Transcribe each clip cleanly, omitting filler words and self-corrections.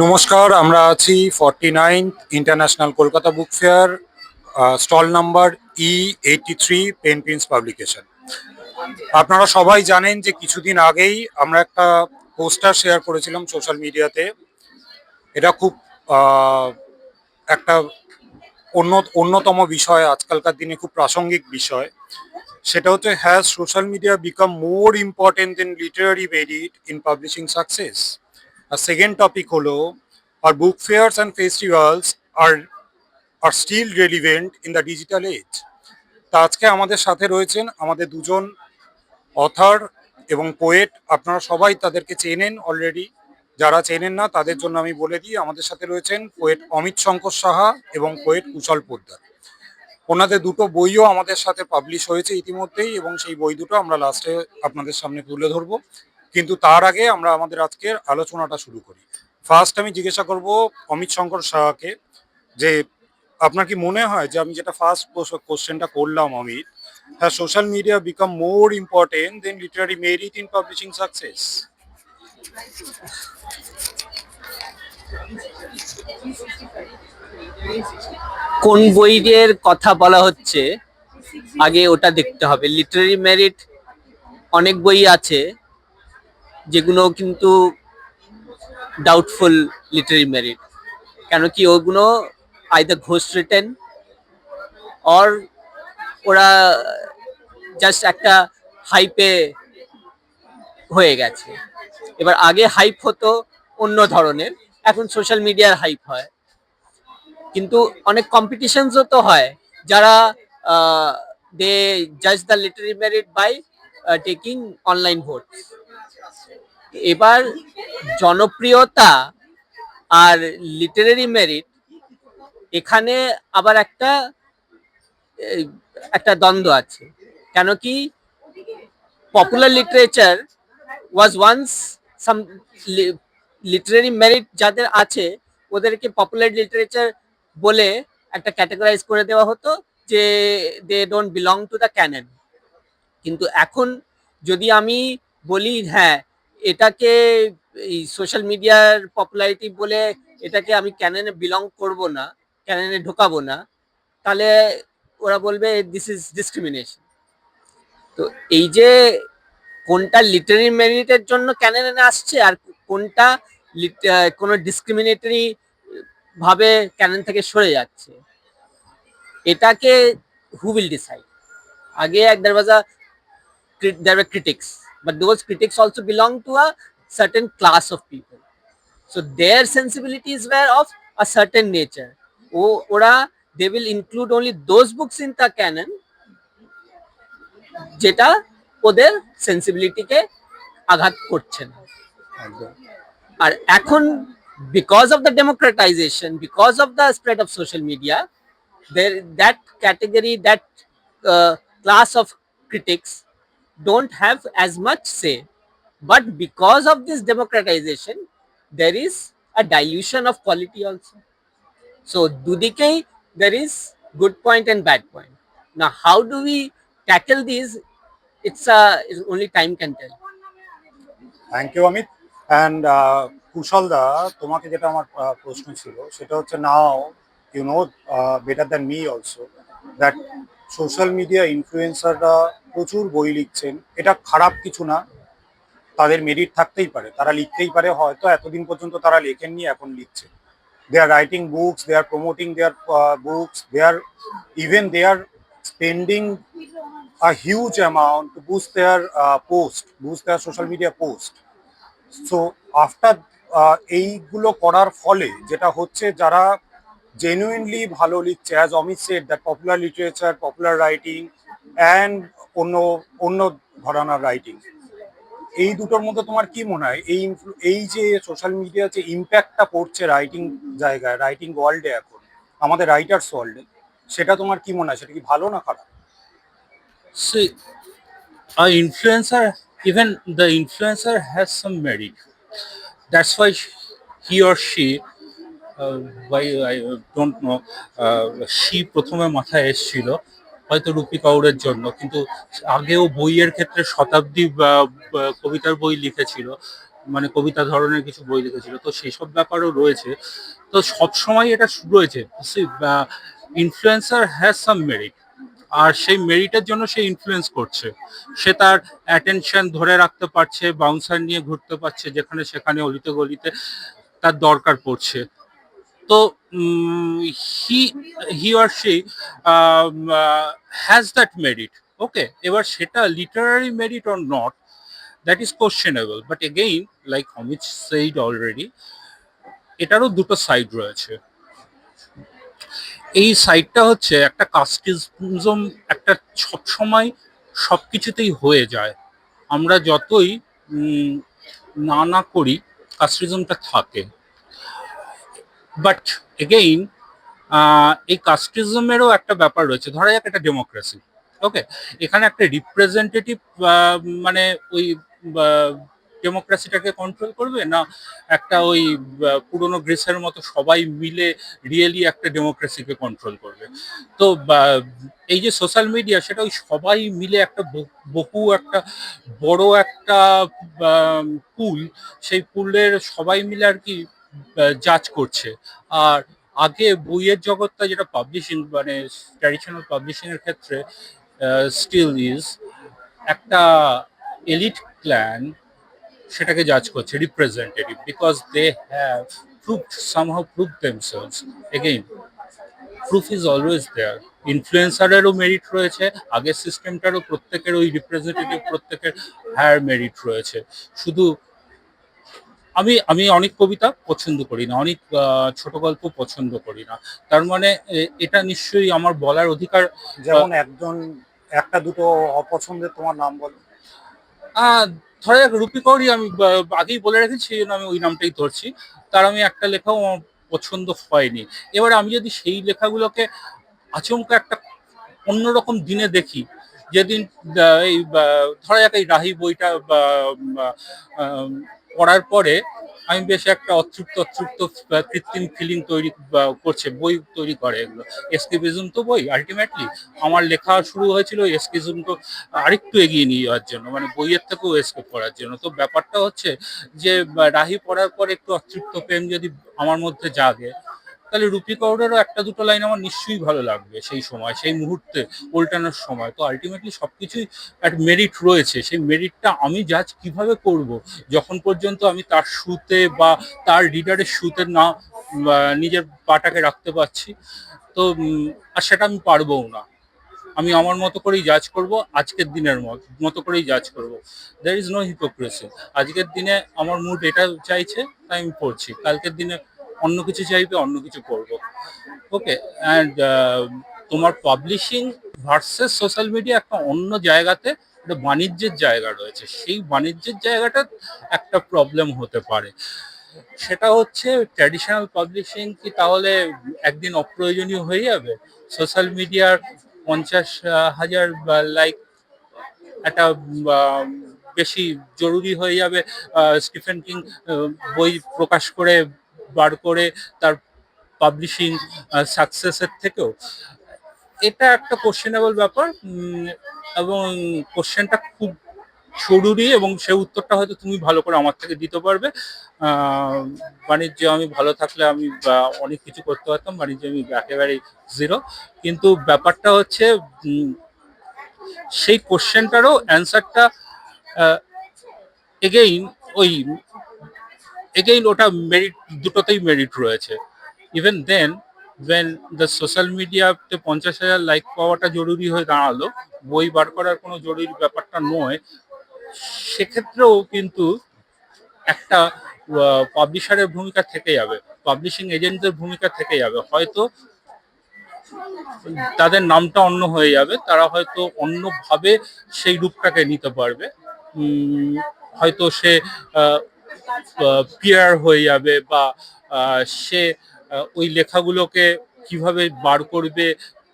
নমস্কার, আমরা আছি 49th international Kolkata book fair, stall number E83, Pen Prince Publication. আপনারা সবাই জানেন যে কিছুদিন আগেই আমরা একটা পোস্টার শেয়ার করেছিলাম সোশ্যাল মিডিয়াতে। এটা খুব আহ, একটা অন্যতম বিষয়, আজকালকার দিনে খুব প্রাসঙ্গিক বিষয়। সেটা হচ্ছে, has social media become more important than literary merit in publishing success? আর সেকেন্ড টপিক হলো, are book fairs and festivals are are still relevant in the digital age? তা আজকে আমাদের সাথে রয়েছেন আমাদের দুজন অথার এবং পোয়েট। আপনারা সবাই তাদেরকে চেনেন অলরেডি, যারা চেনেন না তাদের জন্য আমি বলে দিই, আমাদের সাথে রয়েছেন পোয়েট অমিত শঙ্কর সাহা এবং পোয়েট কুশল পোদ্দার। ওনাদের দুটো বইও আমাদের সাথে পাবলিশ হয়েছে ইতিমধ্যেই, এবং সেই বই দুটো আমরা লাস্টে আপনাদের সামনে তুলে ধরবো। কিন্তু তার আগে আমরা আমাদের আজকের আলোচনাটা শুরু করি। ফার্স্ট আমি জিজ্ঞাসা করব অমিত শঙ্কর সাহাকে, যে আপনার কি মনে হয় যে আমি যেটা ফার্স্ট কোশ্চেনটা করলাম, অমিত, হ্যাঁ social media become more important than literary merit in publishing success? কোন বইয়ের কথা বলা হচ্ছে আগে ওটা দেখতে হবে। লিটারারি মেরিট অনেক বই আছে যেগুলো কিন্তু ডাউটফুল লিটারারি মেরিট, কেন কি ওগুলো আইদার ঘোস্ট রিটেন অর ওরা জাস্ট একটা হাইপে হয়ে গেছে। এবার আগে হাইপ হতো অন্য ধরনের, এখন সোশ্যাল মিডিয়ার হাইপ হয়। কিন্তু অনেক কম্পিটিশনসও তো হয়, যারা দে জাজ the literary merit by taking online vote. এবার জনপ্রিয়তা আর লিটারেরি মেরিট, এখানে আবার একটা দ্বন্দ্ব আছে। কেন কি popular literature was once some literary merit যাদের আছে ওদেরকে পপুলার লিটারেচার বলে একটা ক্যাটাগরাইজ করে দেওয়া হতো, যে they don't belong to the canon. কিন্তু এখন যদি আমি বলি হ্যাঁ এটাকে এই সোশ্যাল মিডিয়ার পপুলারিটি বলে এটাকে আমি ক্যাননে বিলং করব না, ক্যাননে ঢোকাবো না, তাহলে ওরা বলবে দিস ইজ ডিসক্রিমিনেশন। তো এই যে কোনটা লিটারি মেরিটের জন্য ক্যাননে আসছে আর কোনটা কোনো ডিসক্রিমিনেটরি ভাবে ক্যানন থেকে সরে যাচ্ছে, এটাকে হু উইল ডিসাইড? আগে there was a there were critics, but those critics also belong to a certain class of people, so their sensibilities were of a certain nature. ওরা they will include only those books in the canon যেটা ওদের সেন্সিবিলিটিকে আঘাত করছে না। আর এখন because of the democratization, because of the spread of social media, there that category, that class of critics don't have as much say. But because of this democratization, there is a dilution of quality also. So dudikei there is good point and bad point. Now how do we tackle these? It's only time can tell. Thank you Amit. And Kushal দা, তোমাকে যেটা আমার প্রশ্ন ছিল সেটা হচ্ছে, now you know better than me also that social media ইনফ্লুয়েন্সাররা প্রচুর বই লিখছেন। এটা খারাপ কিছু না, তাদের মেরিট থাকতেই পারে, তারা লিখতেই পারে, হয়তো এতদিন পর্যন্ত তারা লেখেননি, এখন লিখছে। They are writing books, they are promoting their books, they are spending a huge amount to boost their boost their social media post. So after এইগুলো করার ফলে যেটা হচ্ছে, যারা জেনুইনলি ভালো লিখছে, as Amit said, that popular literature, popular writing and অন্য অন্য ধরনের রাইটিং, এই দুটোর মধ্যে তোমার কি মনে হয় এই যে সোশ্যাল মিডিয়া যে ইম্প্যাক্টটা পড়ছে রাইটিং জায়গায়, রাইটিং ওয়ার্ল্ডে, এখন আমাদের রাইটার্স ওয়ার্ল্ডে, সেটা তোমার কি মনে হয়, সেটা কি ভালো না খারাপ? See, a influencer, even the influencer has some merit. That's why he or she, why I don't know, she প্রথমে মাথায় এসেছিল হয়তো রুপি কাউরের জন্য, কিন্তু আগেও বইয়ের ক্ষেত্রে শতাব্দী কবিতার বই লিখেছিল, মানে কবিতা ধরনের কিছু বই লিখেছিল, তো সেসব ব্যাপারও রয়েছে। তো সব সময় এটা রয়েছে, ইনফ্লুয়েন্সার হ্যাজ সাম মেরিট, আর সেই মেরিটের জন্য সে ইনফ্লুয়েন্স করছে। সে তার অ্যাটেনশন ধরে রাখতে পারছে, বাউন্সার নিয়ে ঘুরতে পারছে যেখানে সেখানে অলিতে গলিতে তার দরকার পড়ছে। তো he he or she has that merit. Okay, এবার সেটা literary merit or not, that is questionable, but again like Amit said already, এটারও দুটো সাইড রয়েছে। এই সাইডটা হচ্ছে একটা কাস্টিজম, একটা সবসময় সবকিছুতেই হয়ে যায়। আমরা যতই উম, না না করি, কাস্টিজমটা থাকে। বাট এগেইন এই কাস্টিজমেরও একটা ব্যাপার রয়েছে। ধরা যাক একটা ডেমোক্রেসি, ওকে, এখানে একটা রিপ্রেজেন্টেটিভ মানে ওই ডেমোক্রেসিটাকে কন্ট্রোল করবে, না একটা ওই পুরোনো গ্রিসের মতো সবাই মিলে রিয়েলি একটা ডেমোক্রেসিকে কন্ট্রোল করবে। তো এই যে সোশ্যাল মিডিয়া, সেটা ওই সবাই মিলে একটা বহু একটা বড় একটা পুল, সেই পুলের সবাই মিলে আর কি জাজ করছে। আর আগে বইয়ের জগৎটা, যেটা পাবলিশিং মানে ট্র্যাডিশনাল পাবলিশিং এর ক্ষেত্রে স্টিল ইজ একটা এলিট ক্ল্যান সেটাকে জাজ করছে, representative, because they have proved somehow prove themselves. Again proof is always there. ইনফ্লুয়েন্সারেরও মেরিট রয়েছে, আগের সিস্টেমটারও প্রত্যেকের ওই রিপ্রেজেন্টেটিভ প্রত্যেকের হায়ার মেরিট রয়েছে। শুধু আমি আমি অনেক কবিতা পছন্দ করি না, অনেক ছোট গল্প পছন্দ করি না, তার মানে এটা নিশ্চয়ই আমার বলার অধিকার। যেমন একজন, একটা দুটো অপছন্দের তোমার নাম বলো। আহ, ধরা যাক রুপি কৌরি, আমি আগেই বলে রেখেছি, সেই জন্য আমি ওই নামটাই ধরছি। তার আমি একটা লেখাও আমার পছন্দ হয়নি। এবার আমি যদি সেই লেখাগুলোকে আচমকা একটা অন্যরকম দিনে দেখি, যেদিন এই ধরা যাক এই রাহি বইটা পড়ার পরে আমি বেশ একটা অতৃপ্ত অতৃপ্ত কৃত্রিম ফিলিং তৈরি করছে, বই তৈরি করে এগুলো। এসকেপিজম তো বই আলটিমেটলি, আমার লেখা শুরু হয়েছিল এসকেপিজম তো আরেকটু এগিয়ে নিয়ে যাওয়ার জন্য, মানে বইয়ের থেকেও এসকেপ করার জন্য। তো ব্যাপারটা হচ্ছে যে রাহি পড়ার পর একটু অতৃপ্ত প্রেম যদি আমার মধ্যে জাগে, তাহলে রুপি কৌরেরও একটা দুটো লাইন আমার নিশ্চয়ই ভালো লাগবে সেই সময়, সেই মুহূর্তে উল্টানোর সময়। তো আলটিমেটলি সবকিছুই একটা মেরিট রয়েছে, সেই মেরিটটা আমি জাজ কিভাবে করব, যখন পর্যন্ত আমি তার শুতে বা তার রিডারের শুতে না নিজের পাটাকে রাখতে পারছি। তো আর সেটা আমি পারবও না। আমি আমার মতো করেই জাজ করব, আজকের দিনের মতো করেই জাজ করব। There is no hypocrisy. আজকের দিনে আমার মুড এটা চাইছে তাই আমি পড়ছি, কালকের দিনে অন্য কিছু চাইবে, অন্য কিছু করবো। ওকে, অ্যান্ড তোমার পাবলিশিং ভার্সেস সোশ্যাল মিডিয়া একটা অন্য জায়গাতে, একটা বাণিজ্যের জায়গা রয়েছে। সেই বাণিজ্যের জায়গাটা একটা প্রবলেম হতে পারে। সেটা হচ্ছে ট্র্যাডিশনাল পাবলিশিং কি তাহলে একদিন অপ্রয়োজনীয় হয়ে যাবে? সোশ্যাল মিডিয়ার 50,000 লাইক একটা আহ, বেশি জরুরি হয়ে যাবে স্টিফেন কিং বই প্রকাশ করে বার করে তার পাবলিশিং সাকসেসের থেকেও? এটা একটা কোশ্চেনেবল ব্যাপার, এবং কোশ্চেনটা খুব জরুরি, এবং সে উত্তরটা হয়তো তুমি ভালো করে আমার থেকে দিতে পারবে। বাণিজ্যে আমি ভালো থাকলে আমি অনেক কিছু করতে পারতাম, বাণিজ্যে আমি একেবারেই জিরো। কিন্তু ব্যাপারটা হচ্ছে সেই কোশ্চেনটারও অ্যান্সারটা এগেইন ওই এগেইন ওটা মেরিট, দুটোতেই মেরিট রয়েছে। Even then when the social মিডিয়াতে 50,000 লাইক পাওয়াটা জরুরি হয়ে দাঁড়ালো, বই বার করার কোনো জরুরি ব্যাপারটা নয়, সেক্ষেত্রেও কিন্তু একটা পাবলিশারের ভূমিকা থেকে যাবে, পাবলিশিং এজেন্টদের ভূমিকা থেকে যাবে। হয়তো তাদের নামটা অন্য হয়ে যাবে, তারা হয়তো অন্যভাবে সেই রূপটাকে নিতে পারবে। হয়তো সে পিয়ার হয়ে যাবে, বা সে ওই লেখাগুলোকে কিভাবে বার করবে,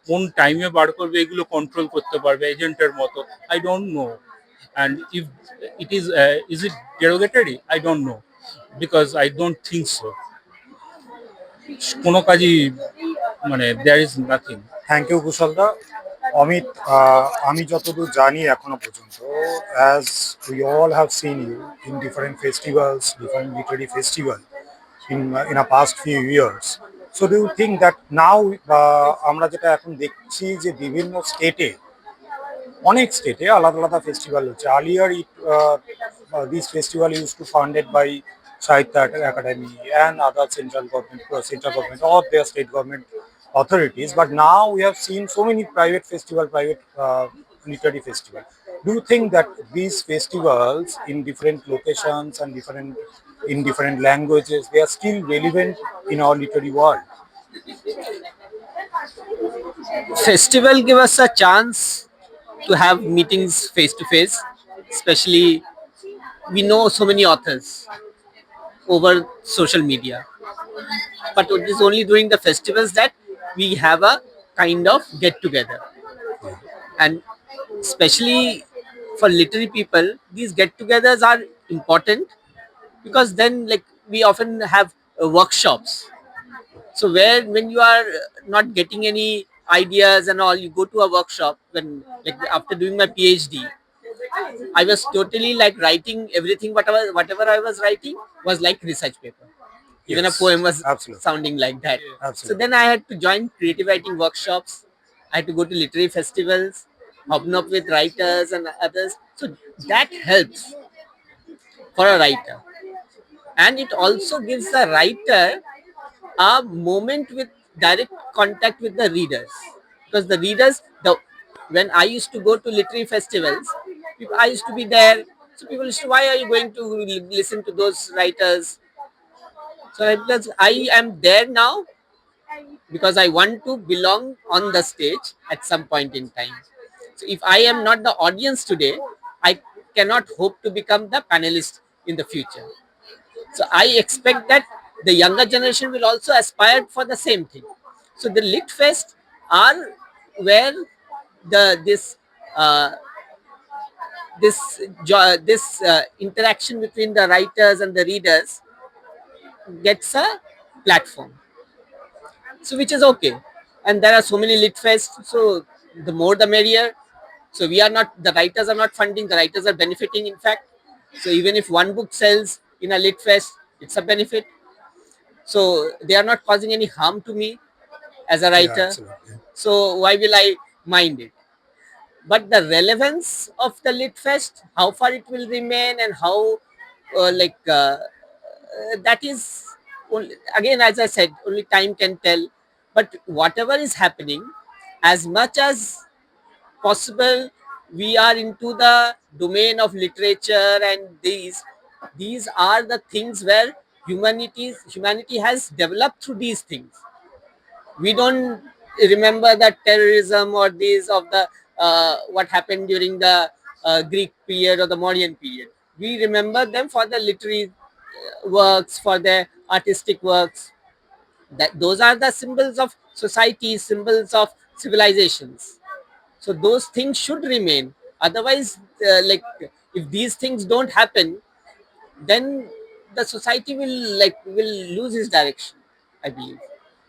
কোন টাইমে বার করবে, এগুলো কন্ট্রোল করতে পারবে এজেন্টের মতো। I don't know, and if it is it derogatory? I don't know, because I don't think so. কোনো কাজই মানে there is nothing. Thank you কুশলদা। অমিত, আমি যতদূর জানি এখনো পর্যন্ত, as we all have seen you in different festivals, different literary festival in a past few years. So do you think that now আমরা যেটা এখন দেখছি যে বিভিন্ন স্টেটে, অনেক স্টেটে আলাদা আলাদা ফেস্টিভ্যাল হচ্ছে। Earlier this festival use to funded by Sahitya Akademi and other central government or their state government authorities, but now we have seen so many private festival, private literary festival. Do you think that these festivals in different locations and different languages, they are still relevant in our literary world? Festival give us a chance to have meetings face to face, especially we know so many authors over social media, but it is only during the festivals that we have a kind of get together. And especially for literary people, these get-togethers are important because then, like, we often have workshops. So where when you are not getting any ideas and all, you go to a workshop. When, like, after doing my PhD, I was totally like writing everything. Whatever I was writing was like research paper. Even a Yes, poem was absolutely. sounding like that. So Absolutely. then I had to join creative writing workshops. I had to go to literary festivals, hobnob with writers and others. So that helps for a writer. And it also gives the writer a moment with direct contact with the readers. Because the readers, the when I used to go to literary festivals, I used to be there. So people used to, why are you going to listen to those writers? So because I am there now because I want to belong on the stage at some point in time. So if I am not the audience today, I cannot hope to become the panelist in the future. So I expect that the younger generation will also aspire for the same thing. So the Lit Fest are where the uh, this interaction between the writers and the readers gets a platform. So which is okay, and there are so many lit fests, so the more the merrier. So we are not, the writers are not funding, the writers are benefiting, in fact. So even if one book sells in a lit fest, it's a benefit. So they are not causing any harm to me as a Yeah, writer, absolutely. so why will I mind it? But the relevance of the lit fest, how far it will remain, and how that is only, again, as I said, only time can tell. But whatever is happening, as much as possible, we are into the domain of literature, and these are the things where humanity has developed through these things. We don't remember the terrorism or these of the what happened during the Greek period or the Mauryan period. We remember them for the literary works, for their artistic works. That those are the symbols of societies, symbols of civilizations. So those things should remain. Otherwise, if these things don't happen, then the society will lose its direction, I believe.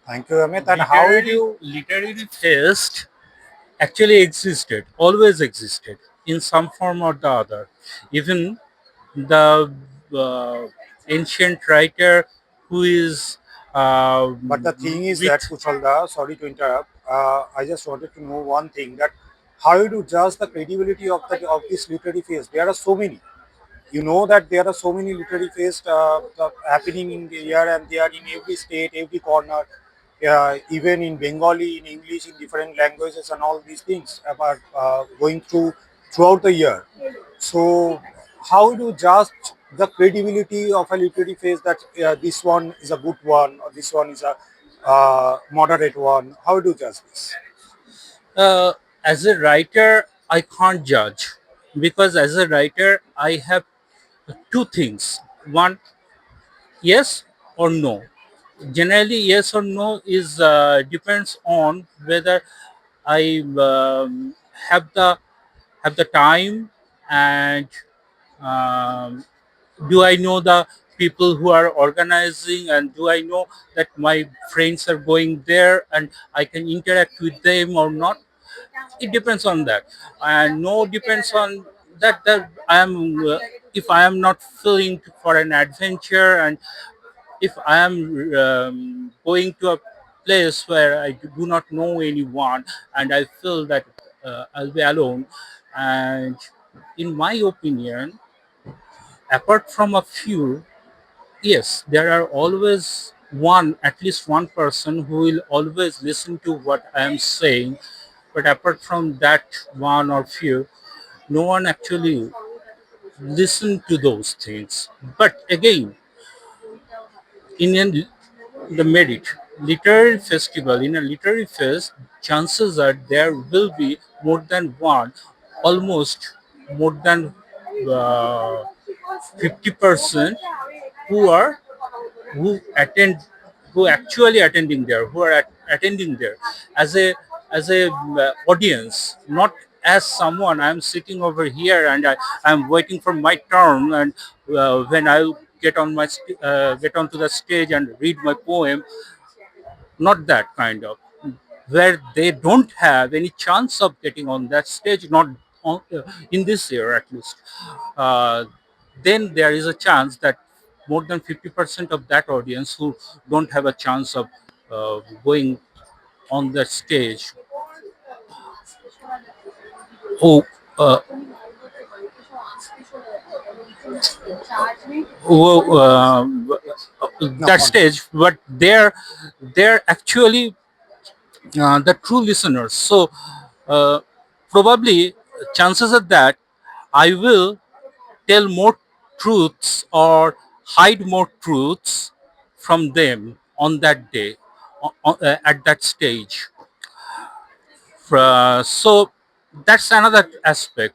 Thank you, Amit. And how would you? Literary fest actually existed, always existed in some form or the other. Even the uh, ancient writer who is But the thing is with that, Kuchalda, sorry to interrupt. I just wanted to know one thing, that how you do judge the credibility of this literary fest? There are so many. You know that there are so many literary fest happening in the year, and they are in every state, every corner, even in Bengali, in English, in different languages, and all these things about going throughout the year. So, how do you judge the credibility of a literary fest, that this one is a good one or this one is a moderate one? How do you judge this? uh, as a writer, I can't judge because as a writer, I have two things. One, yes or no. Generally, yes or no is depends on whether I have the time, and um, do I know the people who are organizing, and do I know that my friends are going there and I can interact with them or not. It depends on that, and no depends on that I am if I am not feeling for an adventure, and if I am going to a place where I do not know anyone and I feel that I'll be alone, and in my opinion, apart from a few, yes, there are always one, at least one person who will always listen to what I am saying. But apart from that one or few, no one actually listen to those things. But again, in the merit literary festival, in a literary fest, chances are there will be more than one, almost more than 50% who are who attend who actually attending there, who are attending there as a audience, not as someone I'm sitting over here and I'm waiting for my turn, and when I'll get onto the stage and read my poem. Not that kind of, where they don't have any chance of getting on that stage, not in this year at least. uh, then there is a chance that more than 50% of that audience who don't have a chance of going on that stage, who who, that stage, but they're actually the true listeners. So uh, probably chances are that I will tell more truths or hide more truths from them on that day, at that stage. So that's another aspect.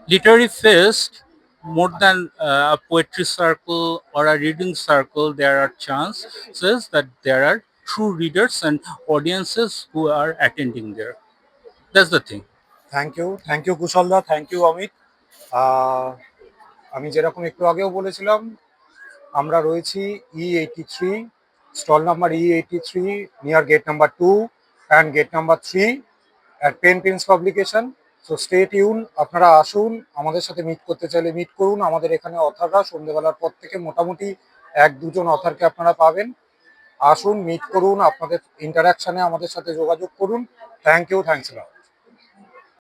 Literary fest, more than a poetry circle or a reading circle, there are chances that there are true readers and audiences who are attending there. That's the thing. Thank you কুশলদা, thank you Amit. আহ, আমি যেরকম একটু আগেও বলেছিলাম, আমরা রয়েছি E83, stall number E83, near gate number 2 and gate number 3 at pen pins publication. So stay tune, আপনারা আসুন, আমাদের সাথে মিট করতে চাইলে মিট করুন। আমাদের এখানে অথাররা সন্ধ্যেবেলার পর থেকে মোটামুটি 1-2 জন অথারকে আপনারা পাবেন। আসুন, মিট করুন, আপনাদের ইন্টারাকশানে আমাদের সাথে যোগাযোগ করুন। Thank you, thanks.